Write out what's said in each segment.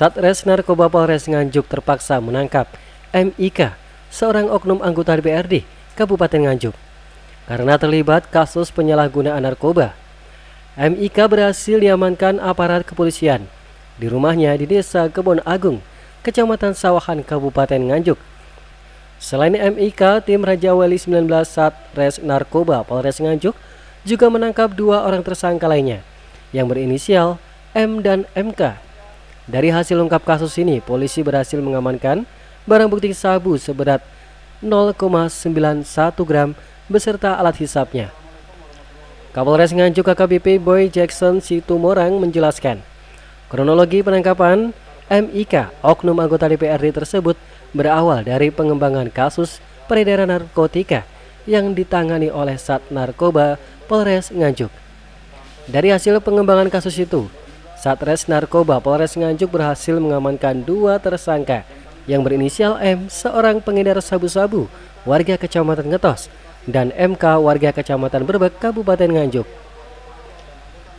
Satres Narkoba Polres Nganjuk terpaksa menangkap MIK, seorang oknum anggota DPRD Kabupaten Nganjuk, karena terlibat kasus penyalahgunaan narkoba. MIK berhasil diamankan aparat kepolisian di rumahnya di Desa Kebon Agung, Kecamatan Sawahan, Kabupaten Nganjuk. Selain MIK, tim Raja Wali 19 Satres Narkoba Polres Nganjuk juga menangkap 2 orang tersangka lainnya yang berinisial M dan MK. Dari hasil ungkap kasus ini, polisi berhasil mengamankan barang bukti sabu seberat 0,91 gram beserta alat hisapnya. Kapolres Nganjuk AKBP Boy Jackson Situmorang menjelaskan, kronologi penangkapan MIK, oknum anggota DPRD tersebut, berawal dari pengembangan kasus peredaran narkotika yang ditangani oleh Sat Narkoba Polres Nganjuk. Dari hasil pengembangan kasus itu, Satres Narkoba Polres Nganjuk berhasil mengamankan 2 tersangka yang berinisial M, seorang pengedar sabu-sabu warga Kecamatan Ngetos, dan MK, warga Kecamatan Berbek, Kabupaten Nganjuk.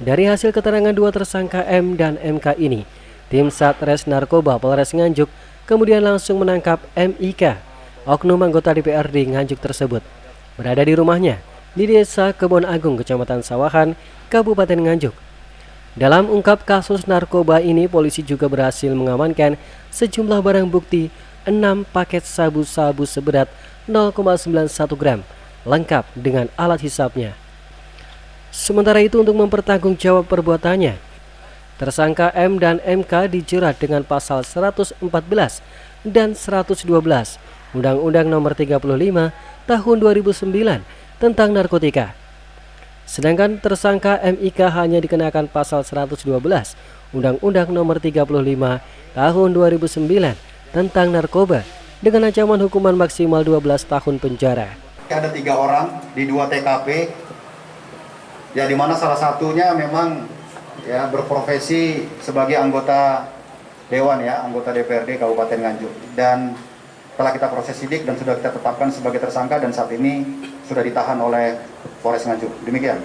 Dari hasil keterangan 2 tersangka M dan MK ini, tim Satres Narkoba Polres Nganjuk kemudian langsung menangkap MIK, oknum anggota DPRD Nganjuk tersebut, berada di rumahnya di Desa Kebon Agung, Kecamatan Sawahan, Kabupaten Nganjuk. Dalam ungkap kasus narkoba ini, polisi juga berhasil mengamankan sejumlah barang bukti 6 paket sabu-sabu seberat 0,91 gram, lengkap dengan alat hisapnya. Sementara itu, untuk mempertanggungjawab perbuatannya, tersangka M dan MK dijerat dengan pasal 114 dan 112 Undang-Undang Nomor 35 Tahun 2009 tentang narkotika. Sedangkan tersangka MIK hanya dikenakan pasal 112 Undang-Undang Nomor 35 Tahun 2009 tentang narkoba dengan ancaman hukuman maksimal 12 tahun penjara. Ada 3 orang di 2 TKP, ya di mana salah satunya memang ya berprofesi sebagai anggota dewan, ya anggota DPRD Kabupaten Nganjuk, dan telah kita proses sidik dan sudah kita tetapkan sebagai tersangka dan saat ini sudah ditahan oleh Polres Nganjuk. Demikian.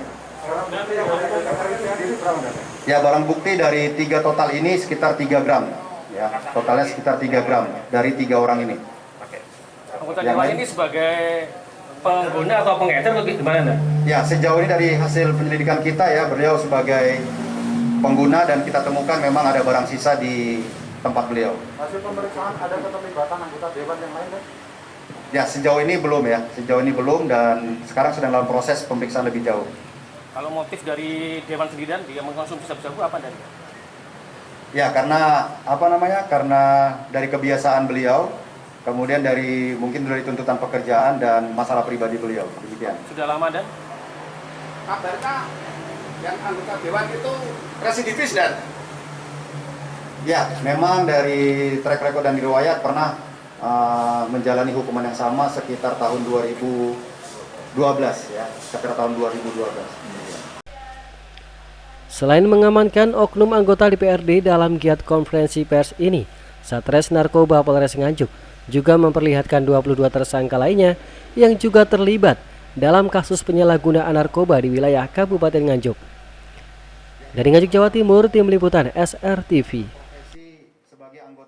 Ya, barang bukti dari 3 total ini sekitar 3 gram. Ya, totalnya sekitar 3 gram dari 3 orang ini. Anggota dewan ini sebagai pengguna atau pengedar atau gimana? Ya, sejauh ini dari hasil penyelidikan kita, ya beliau sebagai pengguna dan kita temukan memang ada barang sisa di tempat beliau. Hasil pemeriksaan ada keterlibatan anggota dewan yang lain, kan? Ya, sejauh ini belum, ya. Sejauh ini belum, dan sekarang sedang dalam proses pemeriksaan lebih jauh. Kalau motif dari dewan sendiri dia mengkonsumsi sabu-sabu apa dari? Ya, karena karena dari kebiasaan beliau, kemudian dari mungkin dari tuntutan pekerjaan dan masalah pribadi beliau. Demikian. Sudah lama dan? Kabarnya yang anggota dewan itu residivis, dan? Ya, memang dari track record dan riwayat pernah menjalani hukuman yang sama sekitar tahun 2012, ya, sekitar tahun 2012. Selain mengamankan oknum anggota DPRD dalam giat konferensi pers ini, Satres Narkoba Polres Nganjuk juga memperlihatkan 22 tersangka lainnya yang juga terlibat dalam kasus penyalahgunaan narkoba di wilayah Kabupaten Nganjuk. Dari Nganjuk, Jawa Timur, tim liputan SRTV.